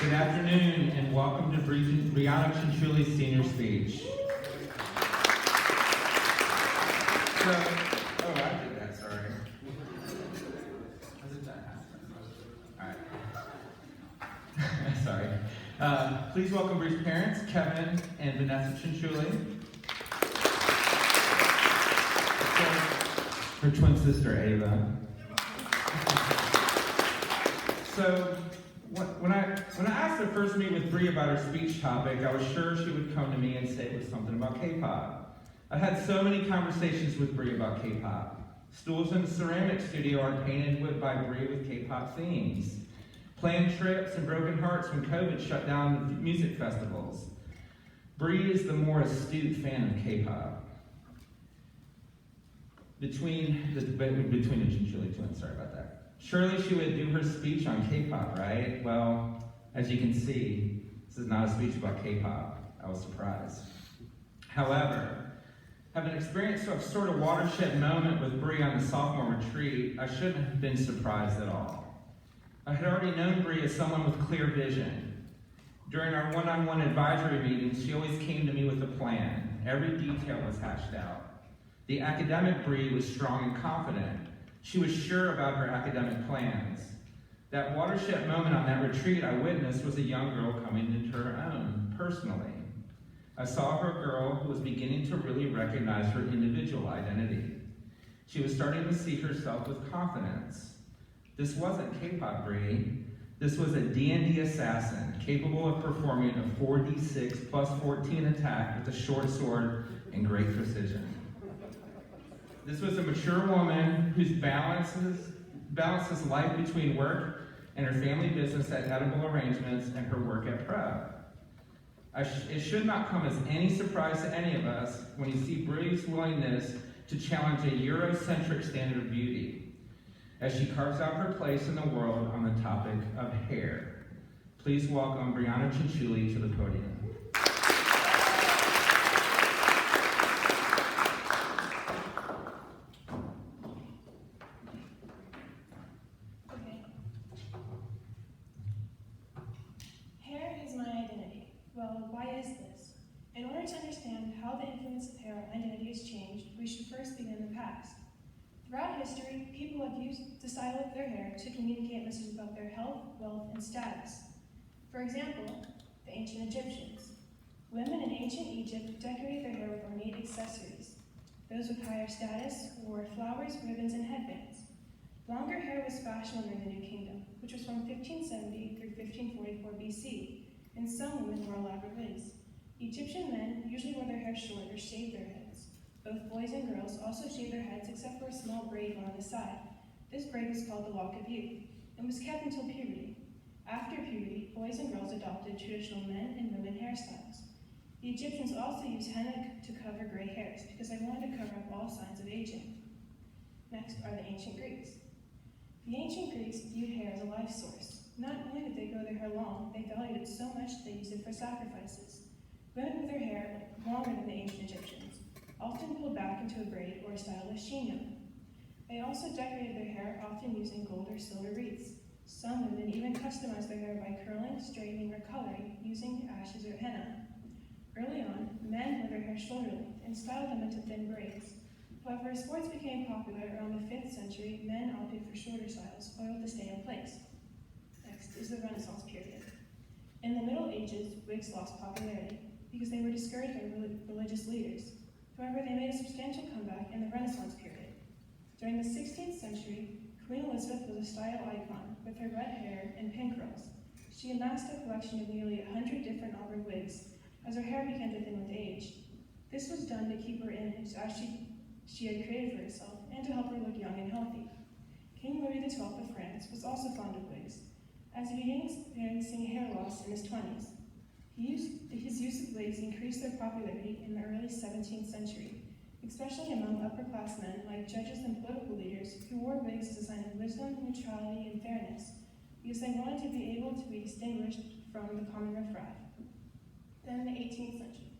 Good afternoon and welcome to Brianna Cianciulli's senior speech. I did that, sorry. I did that happen? Alright. Sorry. Please welcome Bri's parents, Kevin and Vanessa Cianciulli. Her twin sister, Ava. So, when I asked her first to meet with Bri about her speech topic, I was sure she would come to me and say it was something about K-pop. I've had so many conversations with Bri about K-pop. Stools in the ceramic studio are painted wood by Bri with K-pop themes. Planned trips and broken hearts when COVID shut down the music festivals. Bri is the more astute fan of K-pop. Between the Cianciulli twins, sorry about that. Surely she would do her speech on K-pop, right? Well, as you can see, this is not a speech about K-pop. I was surprised. However, having experienced a sort of watershed moment with Bri on the sophomore retreat, I shouldn't have been surprised at all. I had already known Bri as someone with clear vision. During our one-on-one advisory meetings, she always came to me with a plan. Every detail was hashed out. The academic Bri was strong and confident. She was sure about her academic plans. That watershed moment on that retreat I witnessed was a young girl coming into her own, personally. I saw her girl who was beginning to really recognize her individual identity. She was starting to see herself with confidence. This wasn't K-pop Bri. This was a D&D assassin capable of performing a 4d6 plus 14 attack with a short sword and great precision. This was a mature woman whose balances life between work and her family business at Edible Arrangements and her work at Prep. It should not come as any surprise to any of us when you see Bri's willingness to challenge a Eurocentric standard of beauty as she carves out her place in the world on the topic of hair. Please welcome Brianna Cianciulli to the podium. In order to understand how the influence of hair on identity has changed, we should first begin in the past. Throughout history, people have used the style of their hair to communicate messages about their health, wealth, and status. For example, the ancient Egyptians. Women in ancient Egypt decorated their hair with ornate accessories. Those with higher status wore flowers, ribbons, and headbands. Longer hair was fashionable during the New Kingdom, which was from 1570 through 1544 BC, and some women wore elaborate wigs. Egyptian men usually wore their hair short or shaved their heads. Both boys and girls also shaved their heads except for a small braid on the side. This braid was called the lock of youth and was kept until puberty. After puberty, boys and girls adopted traditional men and women hairstyles. The Egyptians also used henna to cover gray hairs because they wanted to cover up all signs of aging. Next are the ancient Greeks. The ancient Greeks viewed hair as a life source. Not only did they grow their hair long, they valued it so much that they used it for sacrifices. Women with their hair longer than the ancient Egyptians, often pulled back into a braid or a stylish chino. They also decorated their hair, often using gold or silver wreaths. Some women even customized their hair by curling, straightening, or coloring using ashes or henna. Early on, men wore their hair shoulder length and styled them into thin braids. However, as sports became popular around the 5th century, men opted for shorter styles, oiled to stay in place. Next is the Renaissance period. In the Middle Ages, wigs lost popularity because they were discouraged by religious leaders. However, they made a substantial comeback in the Renaissance period. During the 16th century, Queen Elizabeth was a style icon with her red hair and pin curls. She amassed a collection of nearly 100 different auburn wigs as her hair began to thin with age. This was done to keep her image as she had created for herself and to help her look young and healthy. King Louis XII of France was also fond of wigs, as he began experiencing hair loss in his 20s. His use of wigs increased their popularity in the early 17th century, especially among upper-class men like judges and political leaders who wore wigs as a sign of wisdom, neutrality, and fairness, because they wanted to be able to be distinguished from the common riffraff. Then the 18th century.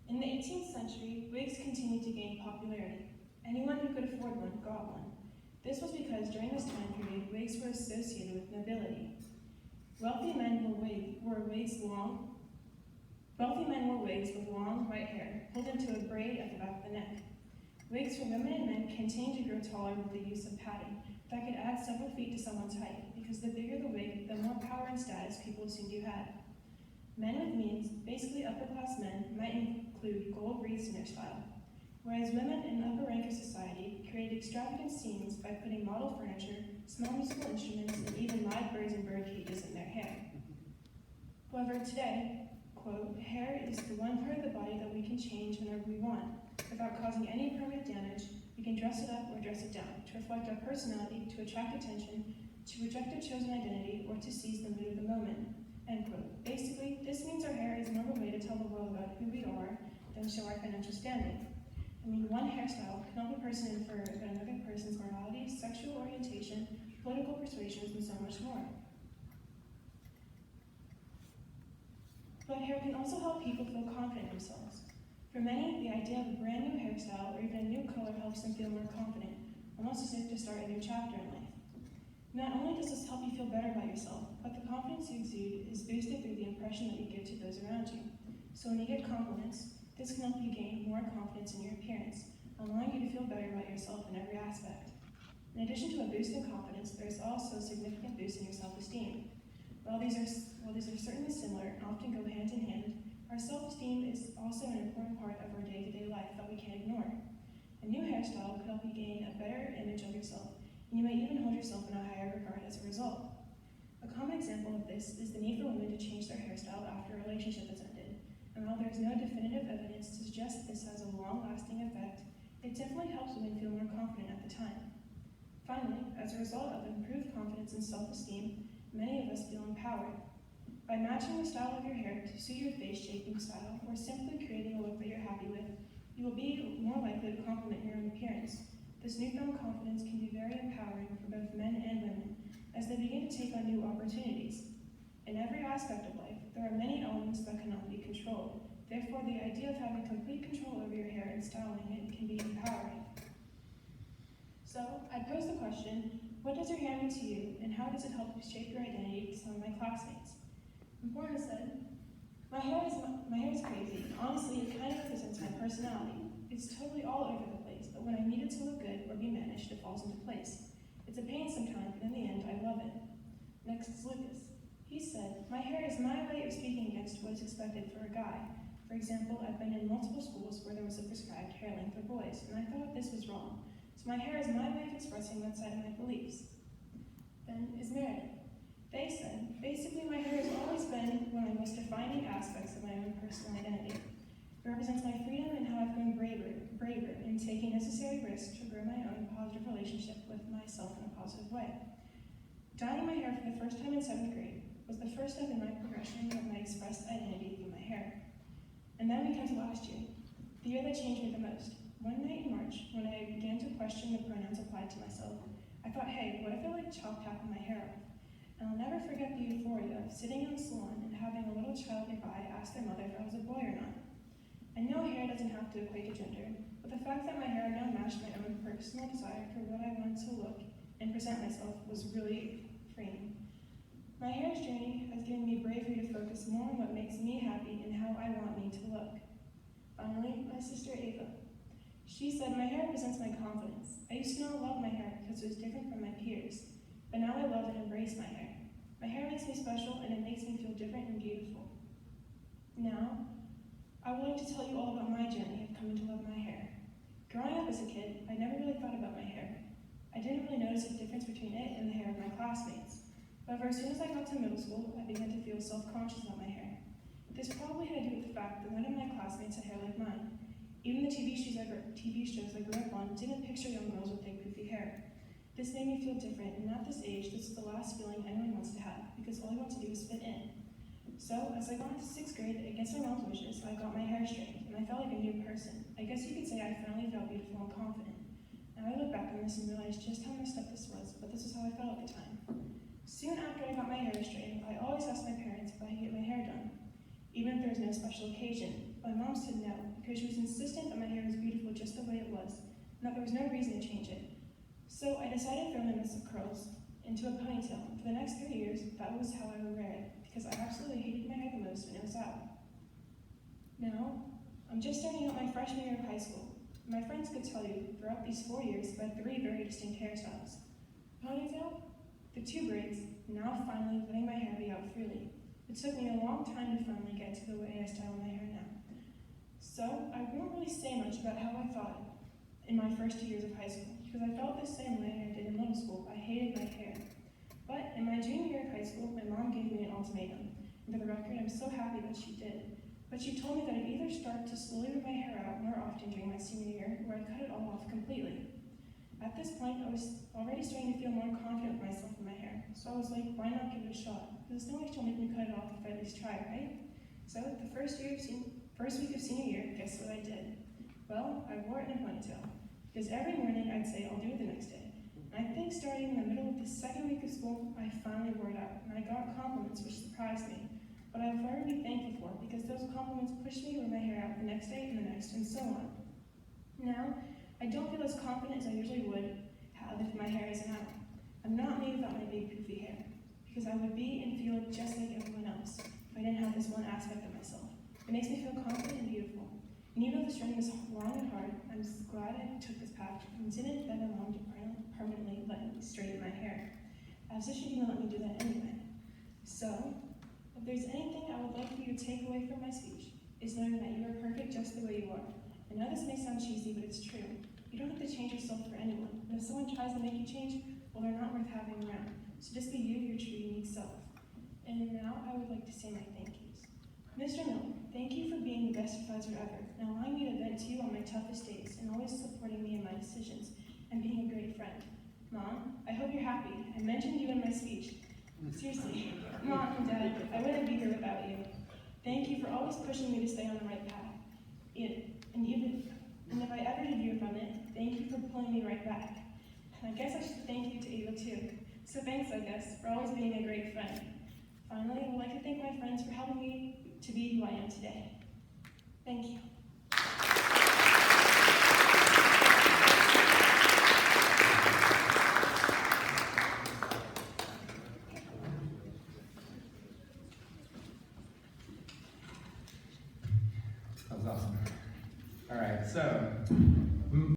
In the 18th century, wigs continued to gain popularity. Anyone who could afford one got one. This was because during this time period, wigs were associated with nobility. Wealthy men wore wigs with long white hair, pulled into a braid at the back of the neck. Wigs for women and men continued to grow taller with the use of padding that could add several feet to someone's height, because the bigger the wig, the more power and status people assumed you had. Men with means, basically upper-class men, might include gold wreaths in their style, whereas women in the upper rank of society created extravagant scenes by putting model furniture, small musical instruments, and even live birds and bird cages in their hair. However, today, quote, hair is the one part of the body that we can change whenever we want. Without causing any permanent damage, we can dress it up or dress it down, to reflect our personality, to attract attention, to project a chosen identity, or to seize the mood of the moment, end quote. Basically, this means our hair is more of a way to tell the world about who we are than show our financial standing. I mean, one hairstyle can help a person infer about another person's morality, sexual orientation, political persuasions, and so much more. But hair can also help people feel confident in themselves. For many, the idea of a brand new hairstyle or even a new color helps them feel more confident, almost as if to start a new chapter in life. Not only does this help you feel better about yourself, but the confidence you exude is boosted through the impression that you give to those around you. So when you get compliments, this can help you gain more confidence in your appearance, allowing you to feel better about yourself in every aspect. In addition to a boost in confidence, there is also a significant boost in your self-esteem. While these are certainly similar and often go hand in hand, our self-esteem is also an important part of our day-to-day life that we can't ignore. A new hairstyle could help you gain a better image of yourself, and you may even hold yourself in a higher regard as a result. A common example of this is the need for women to change their hairstyle after a relationship has ended. And while there is no definitive evidence to suggest this has a long-lasting effect, it definitely helps women feel more confident at the time. Finally, as a result of improved confidence and self-esteem, many of us feel empowered. By matching the style of your hair to suit your face-shaping style, or simply creating a look that you're happy with, you will be more likely to compliment your own appearance. This newfound confidence can be very empowering for both men and women as they begin to take on new opportunities. In every aspect of life, there are many elements that cannot be controlled. Therefore, the idea of having complete control over your hair and styling it can be empowering. So, I pose the question, what does your hair mean to you, and how does it help you shape your identity to some of my classmates? Brianna said, my hair is crazy. Honestly, it kind of represents my personality. It's totally all over the place, but when I need it to look good or be managed, it falls into place. It's a pain sometimes, but in the end, I love it. Next is Lucas. He said, my hair is my way of speaking against what is expected for a guy. For example, I've been in multiple schools where there was a prescribed hair length for boys, and I thought this was wrong. So my hair is my way of expressing that side of my beliefs. Then is Meredith. They said, basically my hair has always been one of the most defining aspects of my own personal identity. It represents my freedom and how I've grown braver in taking necessary risks to grow my own positive relationship with myself in a positive way. Dyeing my hair for the first time in 7th grade was the first step in my progression of my expressed identity through my hair. And then we come to last year, the year that changed me the most. One night in March, when I began to question the pronouns applied to myself, I thought, hey, what if I chopped half of my hair off? And I'll never forget the euphoria of sitting in the salon and having a little child nearby ask their mother if I was a boy or not. I know hair doesn't have to equate to gender, but the fact that my hair now matched my own personal desire for what I wanted to look and present myself was really freeing. My hair's journey has given me bravery to focus more on what makes me happy and how I want me to look. Finally, my sister Ava. She said, my hair represents my confidence. I used to not love my hair because it was different from my peers, but now I love and embrace my hair. My hair makes me special and it makes me feel different and beautiful. Now, I would like to tell you all about my journey of coming to love my hair. Growing up as a kid, I never really thought about my hair. I didn't really notice a difference between it and the hair of my classmates. However, as soon as I got to middle school, I began to feel self-conscious about my hair. This probably had to do with the fact that none of my classmates had hair like mine. Even the TV shows I grew up on didn't picture young girls with thick, poofy hair. This made me feel different, and at this age, this is the last feeling anyone wants to have, because all you want to do is fit in. So, as I got into 6th grade, against my mom's wishes, I got my hair straightened, and I felt like a new person. I guess you could say I finally felt beautiful and confident. Now I look back on this and realize just how messed up this was, but this is how I felt at the time. Soon after I got my hair straightened, I always asked my parents if I could get my hair done, even if there was no special occasion. My mom said no, because she was insistent that my hair was beautiful just the way it was, and that there was no reason to change it. So I decided to throw in a mess of curls. into a ponytail. For the next 3 years, that was how I would wear it, because I absolutely hated my hair the most when it was out. Now, I'm just starting out my freshman year of high school. My friends could tell you, throughout these 4 years, I've had 3 very distinct hairstyles. Ponytail, the 2 braids, now finally letting my hair be out freely. It took me a long time to finally get to the way I style my hair now. So, I won't really say much about how I thought in my first 2 years of high school, because I felt the same way I did in middle school. I hated my hair. But in my junior year of high school, my mom gave me an ultimatum. And for the record, I'm so happy that she did. But she told me that I'd either start to slowly wear my hair out more often during my senior year, or I'd cut it all off completely. At this point, I was already starting to feel more confident with myself in my hair. So I was like, why not give it a shot? Because no one she'll make me cut it off if I at least try, right? So the first week of senior year, guess what I did? Well, I wore it in a ponytail. Because every morning I'd say, I'll do it the next day. And I think starting in the middle of the second week of school, I finally wore it out. And I got compliments, which surprised me. But I have forever to be thankful for, because those compliments pushed me to wear my hair out the next day and the next, and so on. Now, I don't feel as confident as I usually would have if my hair isn't out. I'm not me without my big poofy hair, because I would be and feel just like everyone else if I didn't have this one aspect of myself. It makes me feel confident and beautiful. And even though this journey was long and hard, I'm glad I took this path and didn't beg my mom to permanently let me straighten my hair, as if she didn't let me do that anyway. So, if there's anything I would like for you to take away from my speech, is knowing that you are perfect just the way you are. I know this may sound cheesy, but it's true. You don't have to change yourself for anyone. And if someone tries to make you change, well, they're not worth having around. So just be you, your true, unique self. And now I would like to say my thank yous. Mr. Miller, thank you for being the best advisor ever, and allowing me to vent to you on my toughest days, and always supporting me in my decisions, and being a great friend. Mom, I hope you're happy. I mentioned you in my speech. Seriously, Mom and Dad, I wouldn't be here without you. Thank you for always pushing me to stay on the right path. And if I ever did veer from it, thank you for pulling me right back. And I guess I should thank you to Ava too. So thanks, I guess, for always being a great friend. Finally, I would like to thank my friends for helping me to be who I am today. Thank you. That was awesome. All right, so